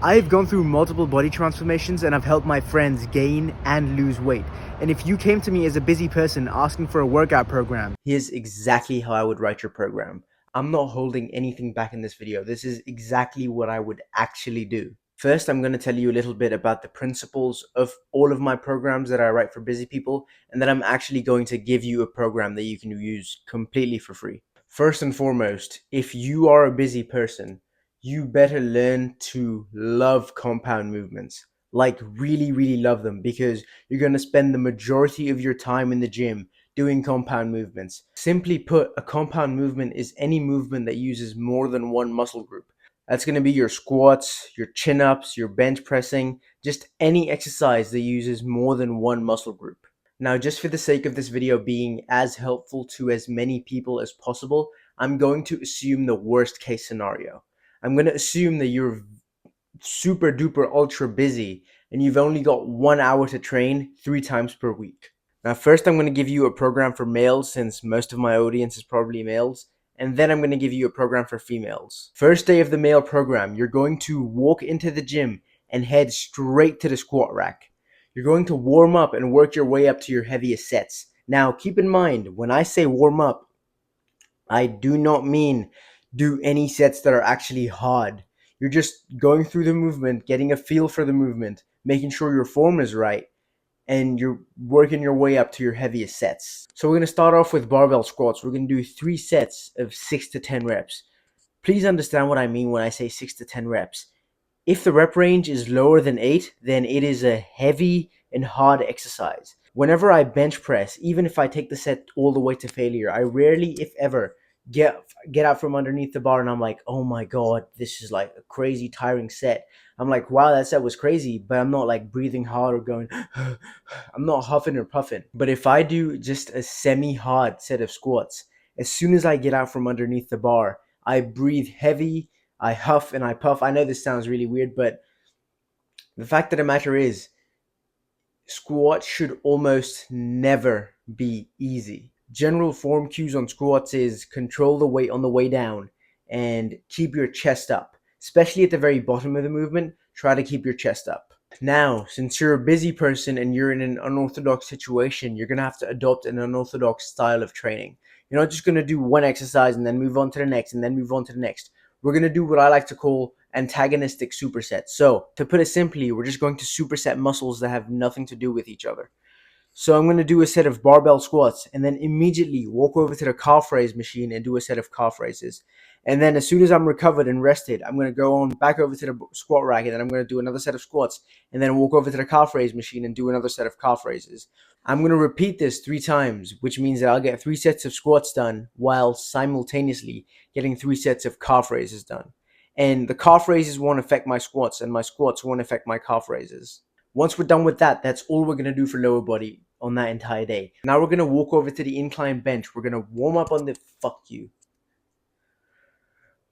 I've gone through multiple body transformations and I've helped my friends gain and lose weight. And if you came to me as a busy person asking for a workout program, here's exactly how I would write your program. I'm not holding anything back in this video. This is exactly what I would actually do. First, I'm going to tell you a little bit about the principles of all of my programs that I write for busy people, and then I'm actually going to give you a program that you can use completely for free. First and foremost, if you are a busy person, you better learn to love compound movements. Like really, really love them, because you're going to spend the majority of your time in the gym doing compound movements. Simply put, a compound movement is any movement that uses more than one muscle group. That's going to be your squats, your chin-ups, your bench pressing, just any exercise that uses more than one muscle group. Now, just for the sake of this video being as helpful to as many people as possible, I'm going to assume the worst case scenario. I'm going to assume that you're super duper ultra busy and you've only got 1 hour to train 3 times per week. Now, first I'm going to give you a program for males, since most of my audience is probably males, and then I'm going to give you a program for females. First day of the male program, you're going to walk into the gym and head straight to the squat rack. You're going to warm up and work your way up to your heaviest sets. Now, keep in mind, when I say warm up, I do not mean do any sets that are actually hard. You're just going through the movement, getting a feel for the movement, making sure your form is right, and you're working your way up to your heaviest sets. So we're going to start off with barbell squats. We're going to do 3 sets of 6 to 10 reps. Please understand what I mean when I say 6 to 10 reps. If the rep range is lower than 8, then it is a heavy and hard exercise. Whenever I bench press, even if I take the set all the way to failure, I rarely, if ever, get out from underneath the bar and I'm like, oh my god, this is like a crazy tiring set. I'm like, wow, that set was crazy, but I'm not like breathing hard or going I'm not huffing or puffing. But if I do just a semi-hard set of squats, as soon as I get out from underneath the bar, I breathe heavy, I huff and I puff. I know this sounds really weird, but the fact of the matter is, squats should almost never be easy. General form cues on squats is control the weight on the way down and keep your chest up. Especially at the very bottom of the movement, try to keep your chest up. Now, since you're a busy person and you're in an unorthodox situation, you're going to have to adopt an unorthodox style of training. You're not just going to do one exercise and then move on to the next and then move on to the next. We're going to do what I like to call antagonistic supersets. So, to put it simply, we're just going to superset muscles that have nothing to do with each other. So I'm going to do a set of barbell squats and then immediately walk over to the calf raise machine and do a set of calf raises. And then as soon as I'm recovered and rested, I'm going to go on back over to the squat rack and then I'm going to do another set of squats and then walk over to the calf raise machine and do another set of calf raises. I'm going to repeat this 3 times, which means that I'll get 3 sets of squats done while simultaneously getting 3 sets of calf raises done. And the calf raises won't affect my squats and my squats won't affect my calf raises. Once we're done with that, that's all we're going to do for lower body on that entire day. Now we're going to walk over to the incline bench. We're going to warm up on the... Fuck you.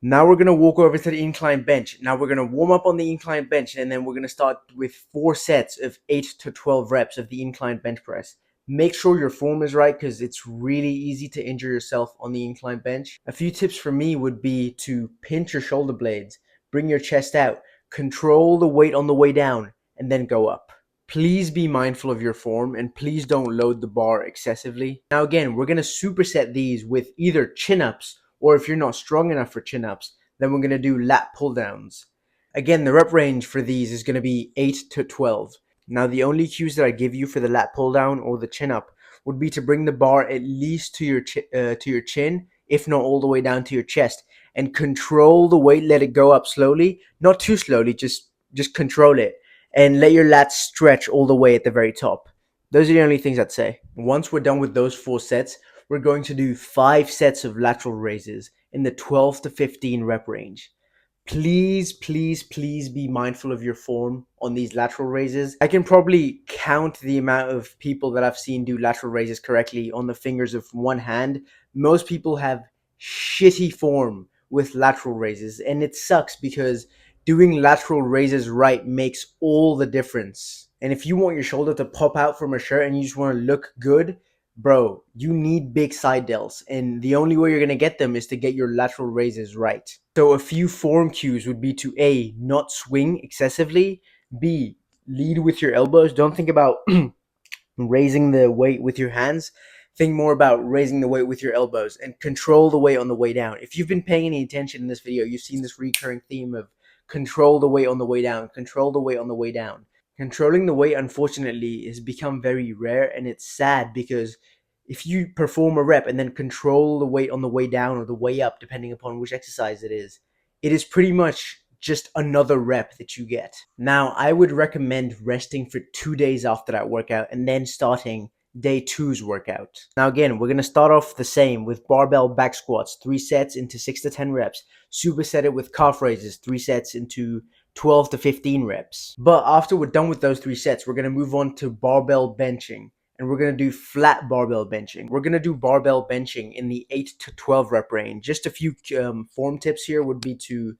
Now we're going to walk over to the incline bench. Now we're going to warm up on the incline bench, and then we're going to start with 4 sets of 8 to 12 reps of the incline bench press. Make sure your form is right, because it's really easy to injure yourself on the incline bench. A few tips for me would be to pinch your shoulder blades, bring your chest out, control the weight on the way down, and then go up. Please be mindful of your form and please don't load the bar excessively. Now again, we're going to superset these with either chin-ups, or if you're not strong enough for chin-ups, then we're going to do lat pull-downs. Again, the rep range for these is going to be 8 to 12. Now the only cues that I give you for the lat pull-down or the chin-up would be to bring the bar at least to your chin, if not all the way down to your chest, and control the weight, let it go up slowly, not too slowly, just control it, and let your lats stretch all the way at the very top. Those are the only things I'd say. Once we're done with those 4 sets, we're going to do 5 sets of lateral raises in the 12 to 15 rep range. Please, please, please be mindful of your form on these lateral raises. I can probably count the amount of people that I've seen do lateral raises correctly on the fingers of one hand. Most people have shitty form with lateral raises, and it sucks because doing lateral raises right makes all the difference. And if you want your shoulder to pop out from a shirt and you just want to look good, bro, you need big side delts, and the only way you're going to get them is to get your lateral raises right. So a few form cues would be to A, not swing excessively, B, lead with your elbows. Don't think about raising the weight with your hands. Think more about raising the weight with your elbows and control the weight on the way down. If you've been paying any attention in this video, you've seen this recurring theme of control the weight on the way down, control the weight on the way down. Controlling the weight, unfortunately, has become very rare, and it's sad because if you perform a rep and then control the weight on the way down or the way up, depending upon which exercise it is pretty much just another rep that you get. Now, I would recommend resting for 2 days after that workout and then starting day two's workout. Now, again, we're going to start off the same with barbell back squats, 3 sets into 6 to 10 reps. Superset it with calf raises, 3 sets into 12 to 15 reps. But after we're done with those 3 sets, we're going to move on to barbell benching. And we're going to do flat barbell benching. We're going to do barbell benching in the 8 to 12 rep range. Just a few form tips here would be to,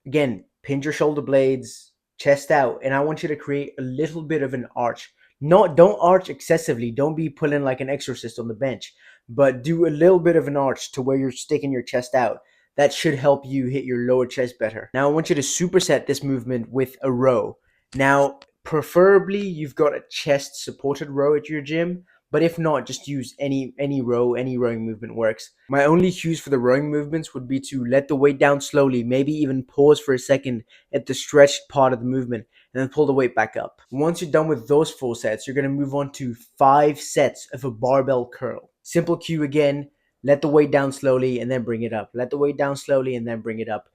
again, pinch your shoulder blades, chest out, and I want you to create a little bit of an arch. Don't arch excessively. Don't be pulling like an exorcist on the bench, but do a little bit of an arch to where you're sticking your chest out. That should help you hit your lower chest better. Now I want you to superset this movement with a row. Now, preferably you've got a chest supported row at your gym, but if not, just use any row, any rowing movement works. My only cues for the rowing movements would be to let the weight down slowly, maybe even pause for a second at the stretched part of the movement, and then pull the weight back up. Once you're done with those 4 sets, you're going to move on to 5 sets of a barbell curl. Simple cue again, let the weight down slowly and then bring it up. Let the weight down slowly and then bring it up.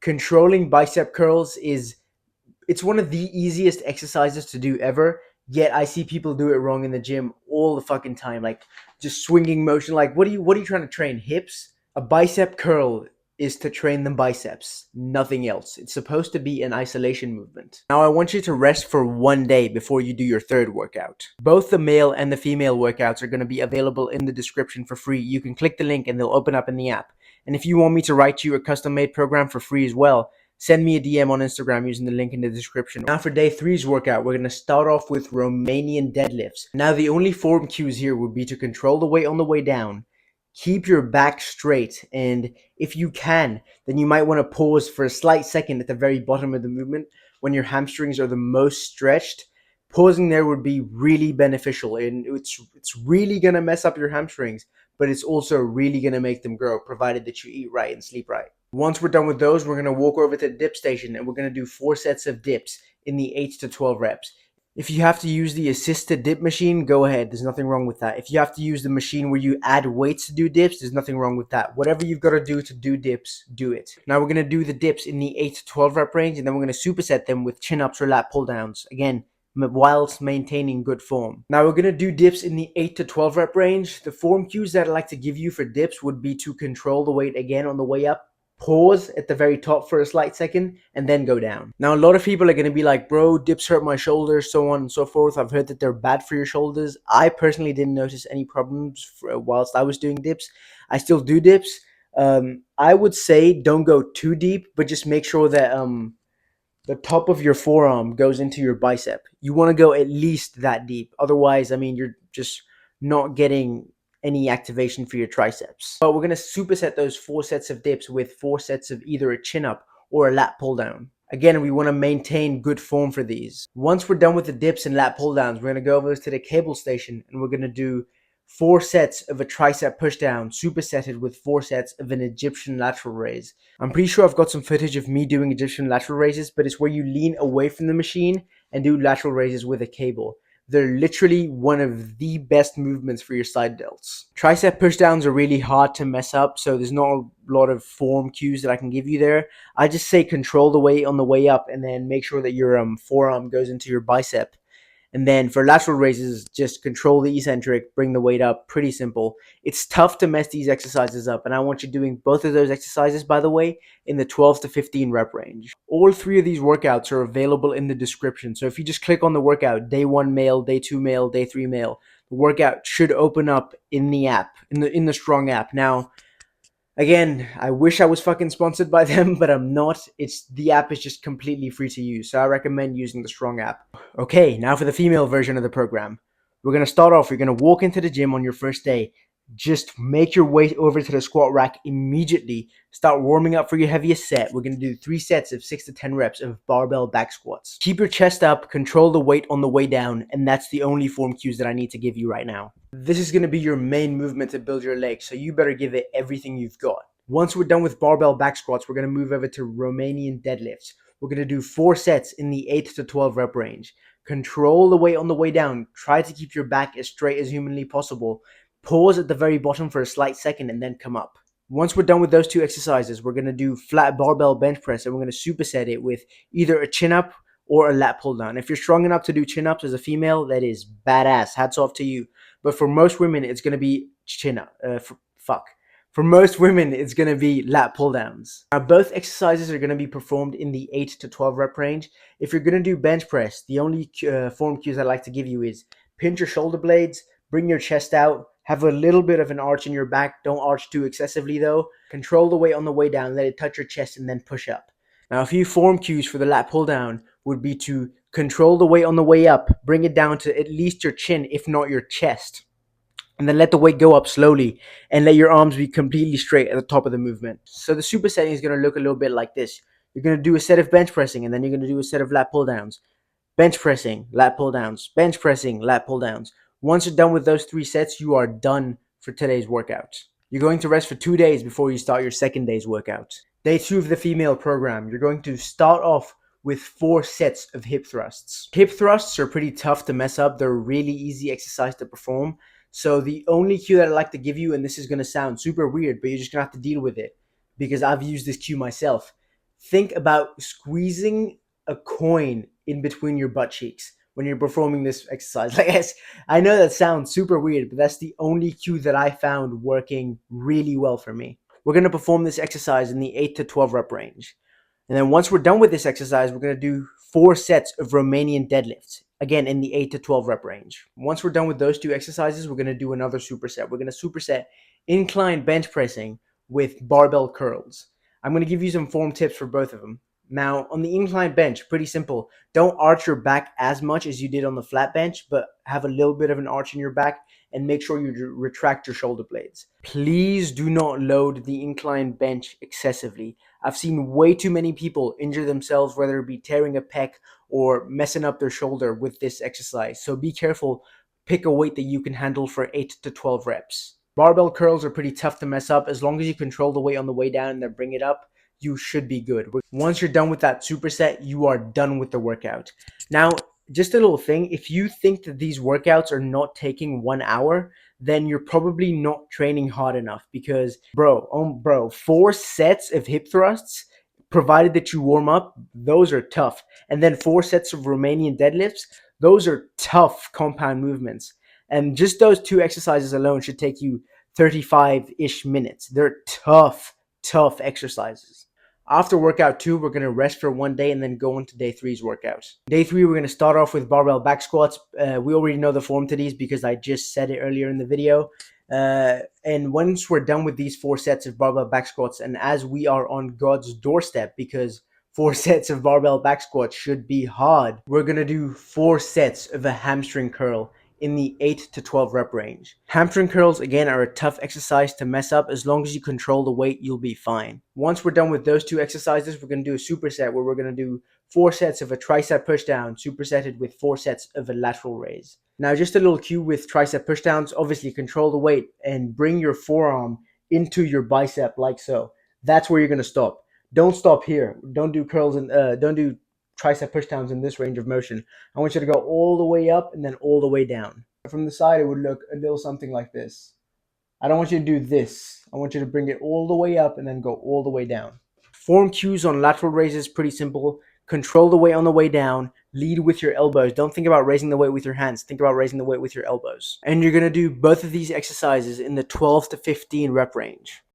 Controlling bicep curls it's one of the easiest exercises to do ever, yet I see people do it wrong in the gym all the fucking time, like just swinging motion. Like, what are you trying to train? Hips? A bicep curl is to train the biceps, nothing else. It's supposed to be an isolation movement. Now I want you to rest for 1 day before you do your third workout. Both the male and the female workouts are going to be available in the description for free. You can click the link and they'll open up in the app. And if you want me to write you a custom made program for free as well, send me a DM on Instagram using the link in the description. Now for day three's workout, we're going to start off with Romanian deadlifts. Now the only form cues here would be to control the weight on the way down, keep your back straight, and if you can, then you might want to pause for a slight second at the very bottom of the movement when your hamstrings are the most stretched. Pausing there would be really beneficial, and it's really going to mess up your hamstrings, but it's also really going to make them grow, provided that you eat right and sleep right. Once we're done with those, we're going to walk over to the dip station and we're going to do 4 sets of dips in the 8 to 12 reps. If you have to use the assisted dip machine, go ahead. There's nothing wrong with that. If you have to use the machine where you add weights to do dips, there's nothing wrong with that. Whatever you've got to do dips, do it. Now we're going to do the dips in the 8 to 12 rep range, and then we're going to superset them with chin-ups or lat pull-downs. Again, whilst maintaining good form. Now we're going to do dips in the 8 to 12 rep range. The form cues that I like to give you for dips would be to control the weight again on the way up, pause at the very top for a slight second, and then go down. Now, a lot of people are going to be like, bro, dips hurt my shoulders, so on and so forth. I've heard that they're bad for your shoulders. I personally didn't notice any problems whilst I was doing dips. I still do dips. I would say don't go too deep, but just make sure that the top of your forearm goes into your bicep. You want to go at least that deep. Otherwise, I mean, you're just not getting any activation for your triceps. But we're going to superset those 4 sets of dips with 4 sets of either a chin up or a lat pull down. Again, we want to maintain good form for these. Once we're done with the dips and lat pull downs, we're going to go over to the cable station and we're going to do 4 sets of a tricep push down, supersetted with 4 sets of an Egyptian lateral raise. I'm pretty sure I've got some footage of me doing Egyptian lateral raises, but it's where you lean away from the machine and do lateral raises with a cable. They're literally one of the best movements for your side delts. Tricep pushdowns are really hard to mess up, so there's not a lot of form cues that I can give you there. I just say control the weight on the way up and then make sure that your forearm goes into your bicep. And then for lateral raises, just control the eccentric, bring the weight up. Pretty simple. It's tough to mess these exercises up, and I want you doing both of those exercises, by the way, in the 12 to 15 rep range. All 3 of these workouts are available in the description. So if you just click on the workout, day 1 male, day 2 male, day 3 male, the workout should open up in the app, in the Strong app. Now, again, I wish I was fucking sponsored by them, but I'm not. The app is just completely free to use, so I recommend using the Strong app. Okay, now for the female version of the program. We're going to start off, you're going to walk into the gym on your first day. Just make your way over to the squat rack immediately. Start warming up for your heaviest set. We're going to do 3 sets of 6 to 10 reps of barbell back squats. Keep your chest up, control the weight on the way down, and that's the only form cues that I need to give you right now. This is going to be your main movement to build your legs, so you better give it everything you've got. Once we're done with barbell back squats, we're going to move over to Romanian deadlifts. We're going to do 4 sets in the 8 to 12 rep range. Control the weight on the way down. Try to keep your back as straight as humanly possible. Pause at the very bottom for a slight second and then come up. Once we're done with those 2 exercises, we're going to do flat barbell bench press and we're going to superset it with either a chin up or a lat pull down. If you're strong enough to do chin ups as a female, that is badass. Hats off to you. But for most women, it's going to be chin up. For most women, it's going to be lat pull downs. Now, both exercises are going to be performed in the 8 to 12 rep range. If you're going to do bench press, the only form cues I like to give you is pinch your shoulder blades, bring your chest out, have a little bit of an arch in your back. Don't arch too excessively though. Control the weight on the way down, let it touch your chest, and then push up. Now, a few form cues for the lat pull down would be to control the weight on the way up, bring it down to at least your chin, if not your chest. And then let the weight go up slowly and let your arms be completely straight at the top of the movement. So the supersetting is going to look a little bit like this. You're going to do a set of bench pressing and then you're going to do a set of lat pull downs. Bench pressing, lat pull downs, bench pressing, lat pull downs. Once you're done with those 3 sets, you are done for today's workout. You're going to rest for 2 days before you start your second day's workout. Day 2 of the female program, you're going to start off with 4 sets of hip thrusts. Hip thrusts are pretty tough to mess up. They're a really easy exercise to perform. So the only cue that I like to give you, and this is going to sound super weird, but you're just going to have to deal with it because I've used this cue myself. Think about squeezing a coin in between your butt cheeks when you're performing this exercise. Like, I know that sounds super weird, but that's the only cue that I found working really well for me. We're going to perform this exercise in the 8 to 12 rep range. And then once we're done with this exercise, we're going to do 4 sets of Romanian deadlifts. Again, in the 8 to 12 rep range. Once we're done with those 2 exercises, we're going to do another superset. We're going to superset incline bench pressing with barbell curls. I'm going to give you some form tips for both of them. Now, on the incline bench, pretty simple. Don't arch your back as much as you did on the flat bench, but have a little bit of an arch in your back and make sure you retract your shoulder blades. Please do not load the incline bench excessively. I've seen way too many people injure themselves, whether it be tearing a pec or messing up their shoulder with this exercise. So be careful. Pick a weight that you can handle for 8 to 12 reps. Barbell curls are pretty tough to mess up. As long as you control the weight on the way down and then bring it up, you should be good. Once you're done with that superset, you are done with the workout. Now, just a little thing, if you think that these workouts are not taking 1 hour, then you're probably not training hard enough because, bro, 4 sets of hip thrusts, provided that you warm up, those are tough. And then 4 sets of Romanian deadlifts, those are tough compound movements. And just those 2 exercises alone should take you 35-ish minutes. They're tough exercises. After workout 2, we're going to rest for 1 day and then go into day 3's workout. Day 3, we're going to start off with barbell back squats. We already know the form to these because I just said it earlier in the video. And once we're done with these 4 sets of barbell back squats, and as we are on God's doorstep because 4 sets of barbell back squats should be hard, we're going to do 4 sets of a hamstring curl in the 8 to 12 rep range. Hamstring curls, again, are a tough exercise to mess up. As long as you control the weight, you'll be fine. Once we're done with those 2 exercises, we're going to do a superset where we're going to do 4 sets of a tricep pushdown, supersetted with 4 sets of a lateral raise. Now, just a little cue with tricep pushdowns, obviously control the weight and bring your forearm into your bicep like so. That's where you're going to stop. Don't stop here. Don't do curls and don't do tricep pushdowns in this range of motion. I want you to go all the way up and then all the way down. From the side, it would look a little something like this. I don't want you to do this. I want you to bring it all the way up and then go all the way down. Form cues on lateral raises, pretty simple. Control the weight on the way down. Lead with your elbows. Don't think about raising the weight with your hands. Think about raising the weight with your elbows. And you're going to do both of these exercises in the 12 to 15 rep range.